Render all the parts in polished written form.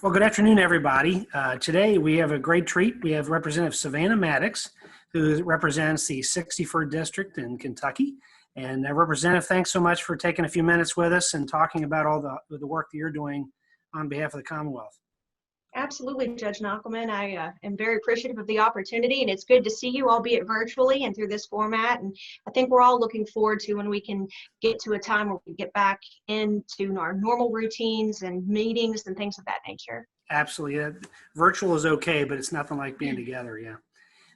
Well, good afternoon, everybody. Today we have a great treat. We have Representative Savannah Maddox, who represents the 61st District in Kentucky. And Representative, thanks so much for taking a few minutes with us and talking about all the work that you're doing on behalf of the Commonwealth. Absolutely, Judge Knochelmann. I am very appreciative of the opportunity, and it's good to see you, albeit virtually and through this format. And I think we're all looking forward to when we can get to a time where we get back into our normal routines and meetings and things of that nature. Absolutely. Virtual is okay, but it's nothing like being together, yeah.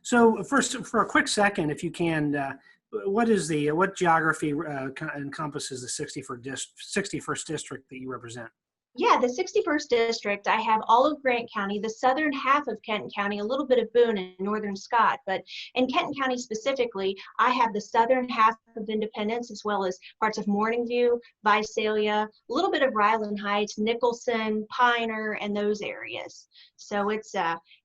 So first, for a quick second, if you can, what geography encompasses the 61st District that you represent? Yeah, the 61st District, I have all of Grant County, the southern half of Kenton County, a little bit of Boone and northern Scott. But in Kenton County specifically, I have the southern half of Independence, as well as parts of Morningview, Visalia, a little bit of Ryland Heights, Nicholson, Pioneer, and those areas. So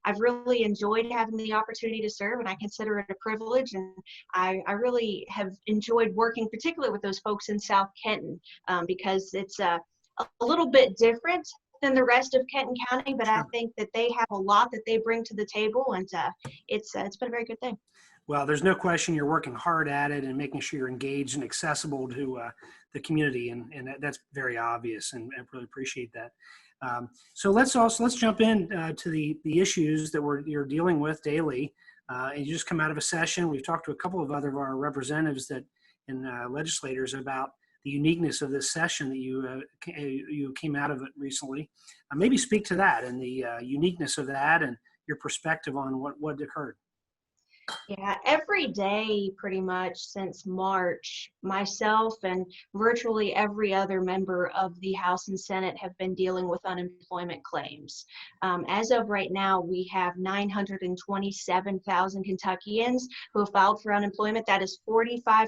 I've really enjoyed having the opportunity to serve, and I consider it a privilege. And I really have enjoyed working, particularly with those folks in South Kenton, because it's a little bit different than the rest of Kenton County, but I think that they have a lot that they bring to the table, and it's been a very good thing. Well, there's no question you're working hard at it and making sure you're engaged and accessible to the community, and that's very obvious, and I really appreciate that. So let's jump in to the issues that you're dealing with daily. And you just come out of a session. We've talked to a couple of our representatives and legislators about the uniqueness of this session that you came out of it recently. Maybe speak to that and the uniqueness of that and your perspective on what occurred. Yeah, every day pretty much since March, myself and virtually every other member of the House and Senate have been dealing with unemployment claims. As of right now, we have 927,000 Kentuckians who have filed for unemployment. That is 45%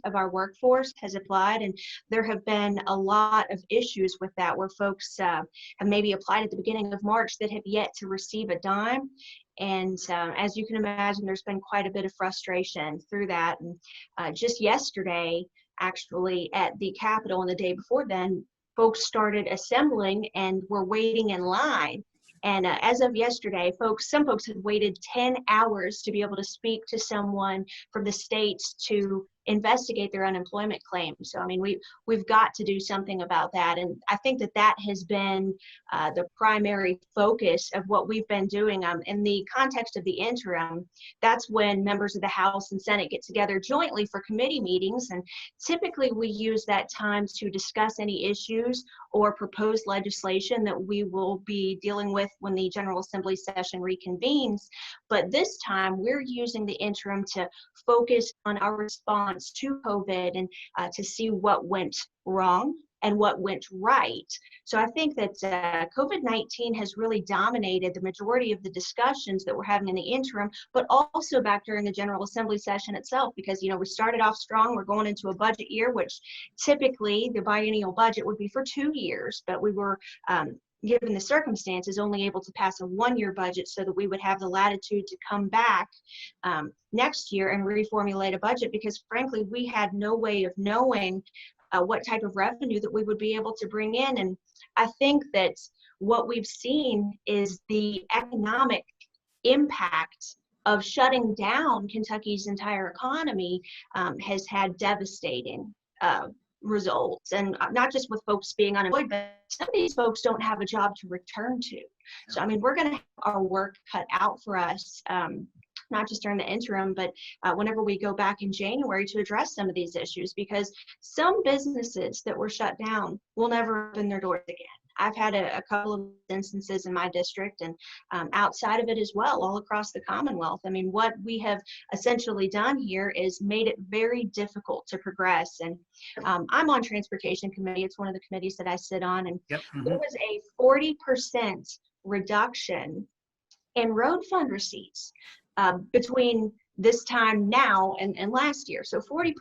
of our workforce has applied, and there have been a lot of issues with that where folks have maybe applied at the beginning of March that have yet to receive a dime. And as you can imagine, there's been quite a bit of frustration through that. And just yesterday, actually, at the Capitol and the day before then, folks started assembling and were waiting in line. And as of yesterday, some folks had waited 10 hours to be able to speak to someone from the states to investigate their unemployment claims. So, I mean, we've got to do something about that. And I think that has been the primary focus of what we've been doing. In the context of the interim, that's when members of the House and Senate get together jointly for committee meetings. And typically we use that time to discuss any issues or proposed legislation that we will be dealing with when the General Assembly session reconvenes. But this time we're using the interim to focus on our response to COVID and to see what went wrong and what went right. So I think that COVID-19 has really dominated the majority of the discussions that we're having in the interim, but also back during the General Assembly session itself, because, we started off strong. We're going into a budget year, which typically the biennial budget would be for 2 years, but we were given the circumstances, only able to pass a one-year budget so that we would have the latitude to come back next year and reformulate a budget, because frankly, we had no way of knowing what type of revenue that we would be able to bring in. And I think that what we've seen is the economic impact of shutting down Kentucky's entire economy has had devastating results, and not just with folks being unemployed, but some of these folks don't have a job to return to. So, I mean, we're going to have our work cut out for us, not just during the interim, but whenever we go back in January to address some of these issues, because some businesses that were shut down will never open their doors again. I've had a couple of instances in my district and outside of it as well, all across the Commonwealth. I mean, what we have essentially done here is made it very difficult to progress. And I'm on Transportation Committee. It's one of the committees that I sit on. And there was a 40% reduction in road fund receipts between this time now and last year. So 40%,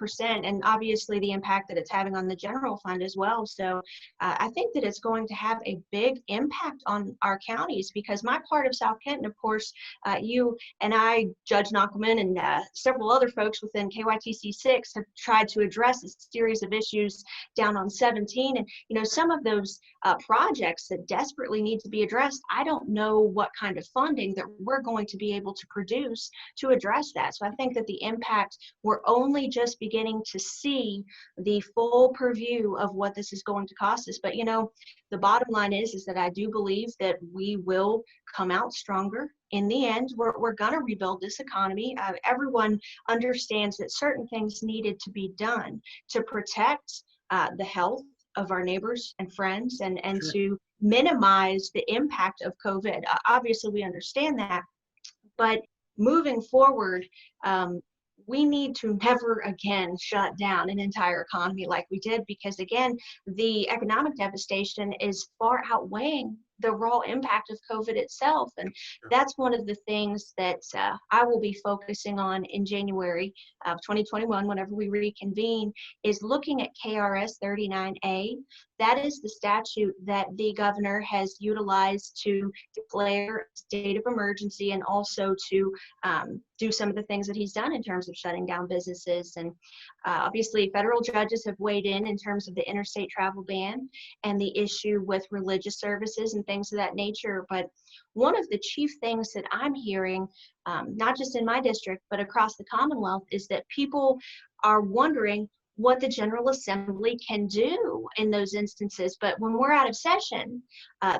and obviously the impact that it's having on the general fund as well. So I think that it's going to have a big impact on our counties, because my part of South Kenton, of course, you and I, Judge Knochelmann, and several other folks within KYTC 6 have tried to address a series of issues down on 17. And, some of those projects that desperately need to be addressed, I don't know what kind of funding that we're going to be able to produce to address that. So I think that the impact, we're only just beginning to see the full purview of what this is going to cost us. But the bottom line is that I do believe that we will come out stronger. In the end, we're going to rebuild this economy. Everyone understands that certain things needed to be done to protect the health of our neighbors and friends, and Sure. to minimize the impact of COVID. Obviously, we understand that. But moving forward, we need to never again shut down an entire economy like we did, because again, the economic devastation is far outweighing the raw impact of COVID itself. And that's one of the things that I will be focusing on in January of 2021, whenever we reconvene, is looking at KRS 39A. That is the statute that the governor has utilized to declare a state of emergency, and also to do some of the things that he's done in terms of shutting down businesses. And obviously, federal judges have weighed in terms of the interstate travel ban and the issue with religious services and things of that nature. But one of the chief things that I'm hearing, not just in my district, but across the Commonwealth, is that people are wondering what the General Assembly can do in those instances. But when we're out of session,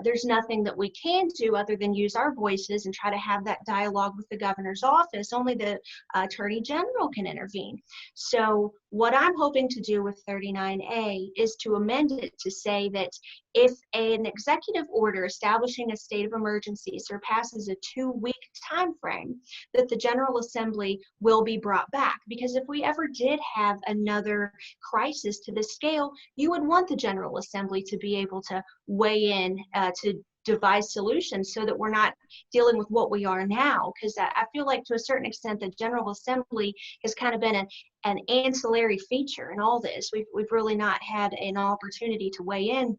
there's nothing that we can do other than use our voices and try to have that dialogue with the governor's office. Only the Attorney General can intervene. So what I'm hoping to do with 39A is to amend it to say that if an executive order establishing a state of emergency surpasses a 2-week time frame, that the General Assembly will be brought back. Because if we ever did have another crisis to this scale, you would want the General Assembly to be able to weigh in to devise solutions, so that we're not dealing with what we are now. Because I feel like, to a certain extent, the General Assembly has kind of been an ancillary feature in all this. We've really not had an opportunity to weigh in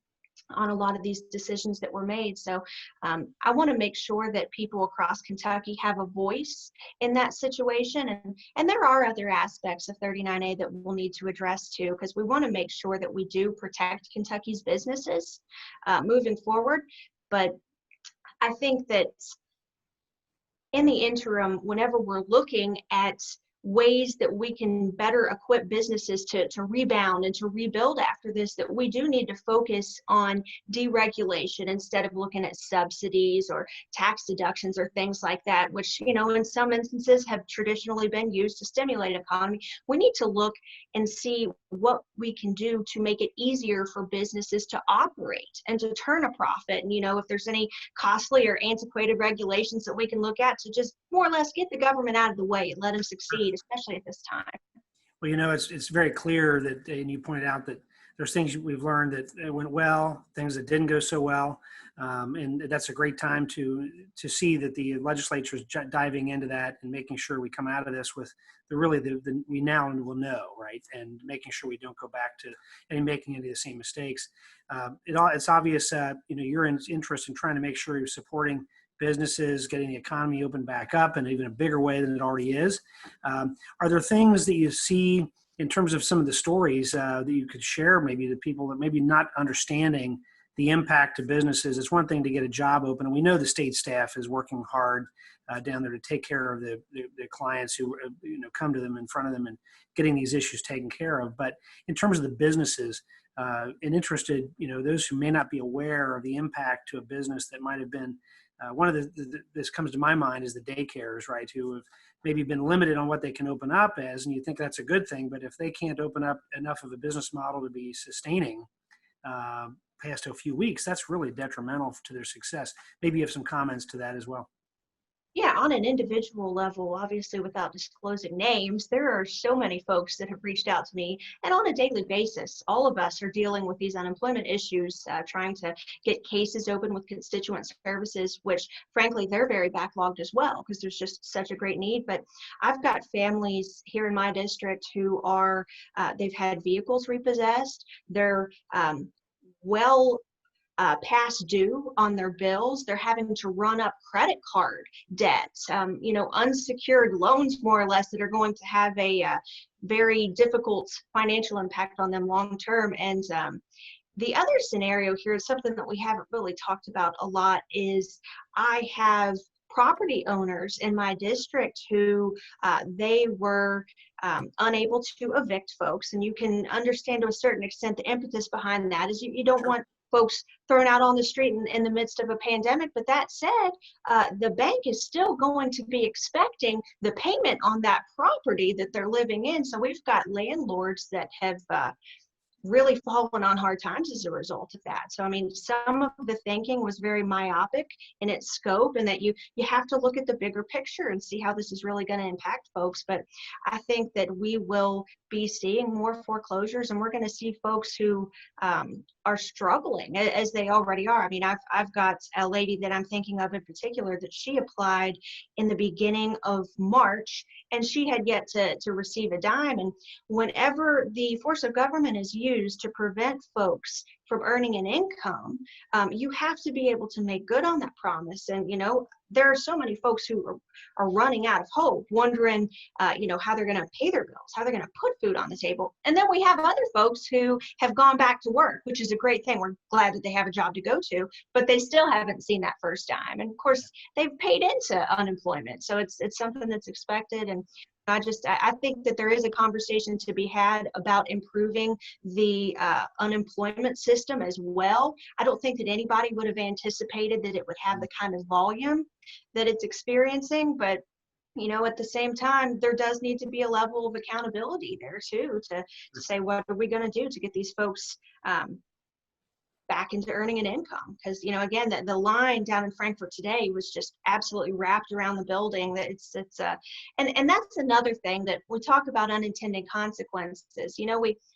on a lot of these decisions that were made. So I want to make sure that people across Kentucky have a voice in that situation. And there are other aspects of 39A that we'll need to address too, because we want to make sure that we do protect Kentucky's businesses moving forward. But I think that in the interim, whenever we're looking at ways that we can better equip businesses to rebound and to rebuild after this, that we do need to focus on deregulation instead of looking at subsidies or tax deductions or things like that, which, in some instances have traditionally been used to stimulate the economy. We need to look and see what we can do to make it easier for businesses to operate and to turn a profit. And, if there's any costly or antiquated regulations that we can look at to just more or less get the government out of the way and let them succeed, especially at this time. Well, it's very clear that, and you pointed out that there's things we've learned that went well, things that didn't go so well, and that's a great time to see that the legislature is diving into that and making sure we come out of this with we now will know, right, and making sure we don't go back to making any of the same mistakes. It's obvious, your interest in trying to make sure you're supporting businesses, getting the economy open back up in even a bigger way than it already is. Are there things that you see in terms of some of the stories that you could share maybe to people that maybe not understanding the impact to businesses? It's one thing to get a job open, and we know the state staff is working hard down there to take care of the clients who come to them in front of them and getting these issues taken care of. But in terms of the businesses, and interested, those who may not be aware of the impact to a business that might have been one of this comes to my mind is the daycares, right, who have maybe been limited on what they can open up as, and you think that's a good thing, but if they can't open up enough of a business model to be sustaining past a few weeks, that's really detrimental to their success. Maybe you have some comments to that as well. Yeah, on an individual level, obviously without disclosing names, there are so many folks that have reached out to me, and on a daily basis, all of us are dealing with these unemployment issues, trying to get cases open with constituent services, which frankly, they're very backlogged as well, because there's just such a great need. But I've got families here in my district who are, they've had vehicles repossessed, they're well past due on their bills. They're having to run up credit card debts, unsecured loans, more or less, that are going to have a very difficult financial impact on them long term. And the other scenario here is something that we haven't really talked about a lot is I have property owners in my district who they were unable to evict folks. And you can understand to a certain extent the impetus behind that is you don't want folks thrown out on the street in the midst of a pandemic. But that said, the bank is still going to be expecting the payment on that property that they're living in. So we've got landlords that have really fallen on hard times as a result of that. So I mean, some of the thinking was very myopic in its scope, and that you have to look at the bigger picture and see how this is really going to impact folks. But I think that we will be seeing more foreclosures, and we're going to see folks who are struggling as they already are. I mean, I've got a lady that I'm thinking of in particular that she applied in the beginning of March, and she had yet to receive a dime. And whenever the force of government is used to prevent folks from earning an income, you have to be able to make good on that promise. And, there are so many folks who are running out of hope, wondering, how they're going to pay their bills, how they're going to put food on the table. And then we have other folks who have gone back to work, which is a great thing. We're glad that they have a job to go to, but they still haven't seen that first dime. And of course, they've paid into unemployment. So it's something that's expected. And I think that there is a conversation to be had about improving the unemployment system as well. I don't think that anybody would have anticipated that it would have the kind of volume that it's experiencing, but at the same time, there does need to be a level of accountability there too, to say, what are we going to do to get these folks back into earning an income? Because again, the line down in Frankfurt today was just absolutely wrapped around the building. That and that's another thing that we talk about, unintended consequences.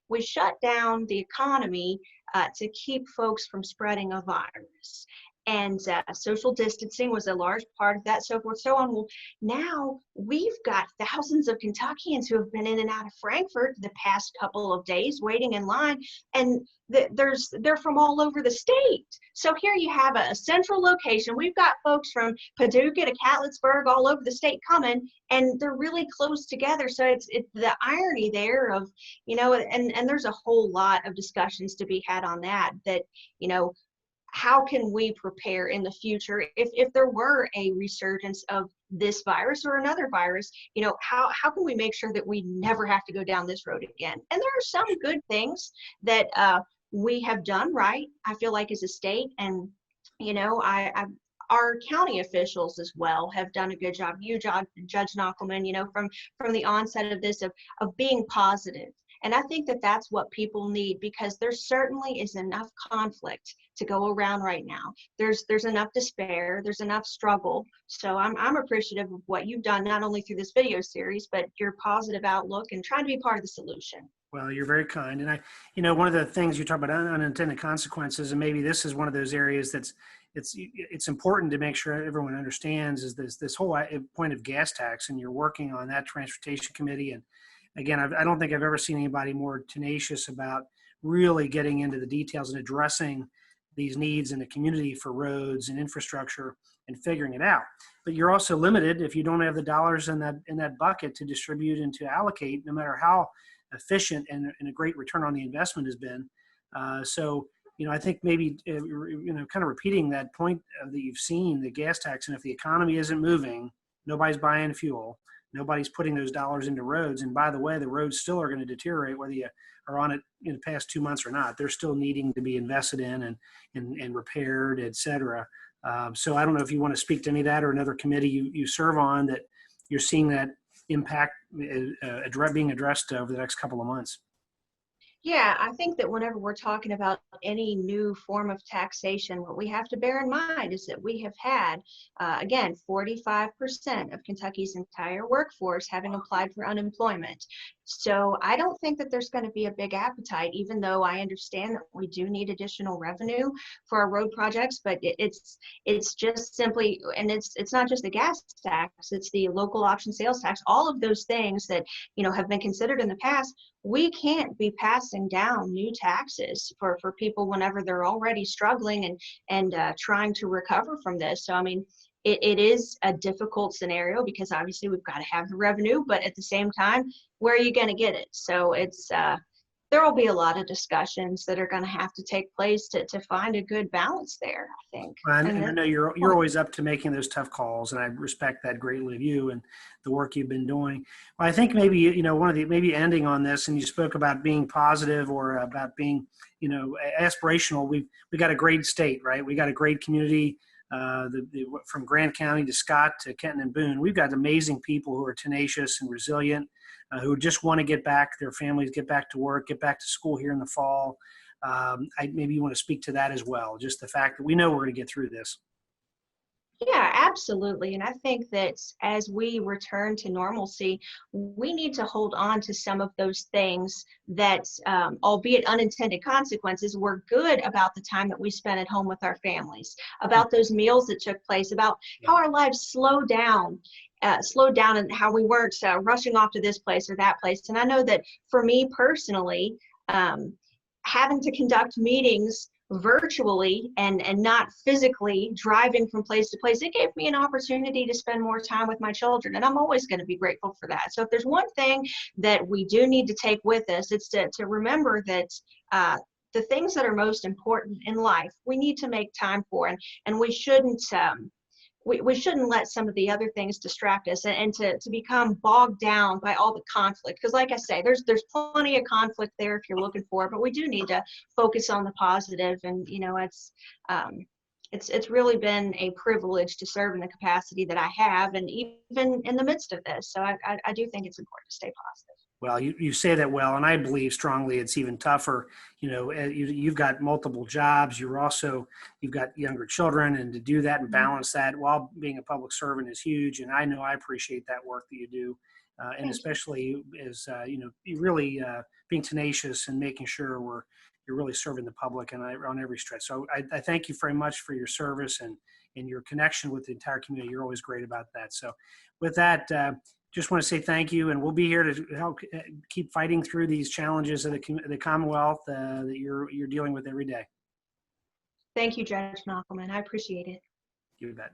We shut down the economy to keep folks from spreading a virus. And social distancing was a large part of that, so forth, so on. Well, now we've got thousands of Kentuckians who have been in and out of Frankfurt the past couple of days waiting in line, and they're from all over the state. So here you have a central location. We've got folks from Paducah to Catlettsburg, all over the state coming, and they're really close together. So it's the irony there of, and there's a whole lot of discussions to be had on that, how can we prepare in the future if there were a resurgence of this virus or another virus? How can we make sure that we never have to go down this road again? And there are some good things that we have done right, I feel like, as a state. And our county officials as well have done a good job. Judge Knochelmann, from the onset of this, of being positive. And I think that that's what people need, because there certainly is enough conflict to go around right now. There's enough despair, there's enough struggle. So I'm appreciative of what you've done, not only through this video series, but your positive outlook and trying to be part of the solution. Well, you're very kind. And one of the things you talk about, unintended consequences, and maybe this is one of those areas it's important to make sure everyone understands, is this whole point of gas tax, and you're working on that transportation committee. And again, I don't think I've ever seen anybody more tenacious about really getting into the details and addressing these needs in the community for roads and infrastructure and figuring it out. But you're also limited if you don't have the dollars in that bucket to distribute and to allocate, no matter how efficient and a great return on the investment has been. So I think maybe kind of repeating that point that you've seen, the gas tax, and if the economy isn't moving, nobody's buying fuel. Nobody's putting those dollars into roads. And by the way, the roads still are going to deteriorate whether you are on it in the past 2 months or not. They're still needing to be invested in and repaired, et cetera. So I don't know if you want to speak to any of that, or another committee you serve on, that you're seeing that impact being addressed over the next couple of months. Yeah, I think that whenever we're talking about any new form of taxation, what we have to bear in mind is that we have had, again, 45% of Kentucky's entire workforce having applied for unemployment. So I don't think that there's going to be a big appetite, even though I understand that we do need additional revenue for our road projects. But it's just simply, and it's not just the gas tax; it's the local option sales tax. All of those things that have been considered in the past. We can't be passing down new taxes for people whenever they're already struggling and trying to recover from this. So I mean, it is a difficult scenario because obviously we've got to have the revenue, but at the same time, where are you going to get it? So it's there will be a lot of discussions that are going to have to take place to find a good balance there, I think. And I know you're always up to making those tough calls, and I respect that greatly of you and the work you've been doing. Well, I think maybe one of the maybe ending on this, and you spoke about being positive or about being aspirational. We got a great state, right? We got a great community. From Grant County to Scott to Kenton and Boone, we've got amazing people who are tenacious and resilient, who just want to get back, their families get back to work, get back to school here in the fall. Maybe you want to speak to that as well, just the fact that we know we're going to get through this. Yeah, absolutely. And I think that as we return to normalcy, we need to hold on to some of those things that, albeit unintended consequences, were good about the time that we spent at home with our families, about those meals that took place, about how our lives slowed down and how we weren't rushing off to this place or that place. And I know that for me personally, having to conduct meetings virtually and not physically driving from place to place, it gave me an opportunity to spend more time with my children, and I'm always going to be grateful for that. So if there's one thing that we do need to take with us, it's to remember that the things that are most important in life we need to make time for, and we shouldn't we shouldn't let some of the other things distract us and to become bogged down by all the conflict. Because like I say, there's plenty of conflict there if you're looking for it, but we do need to focus on the positive. And it's really been a privilege to serve in the capacity that I have, and even in the midst of this. So I do think it's important to stay positive. Well, you say that well, and I believe strongly it's even tougher. You've got multiple jobs. You've got younger children, and to do that and balance that while being a public servant is huge. And I know I appreciate that work that you do, and especially as you really being tenacious and making sure you're really serving the public and on every stretch. So I thank you very much for your service and your connection with the entire community. You're always great about that. So with that. Just want to say thank you, and we'll be here to help keep fighting through these challenges of the Commonwealth that you're dealing with every day. Thank you, Judge Knochelmann. I appreciate it. You bet.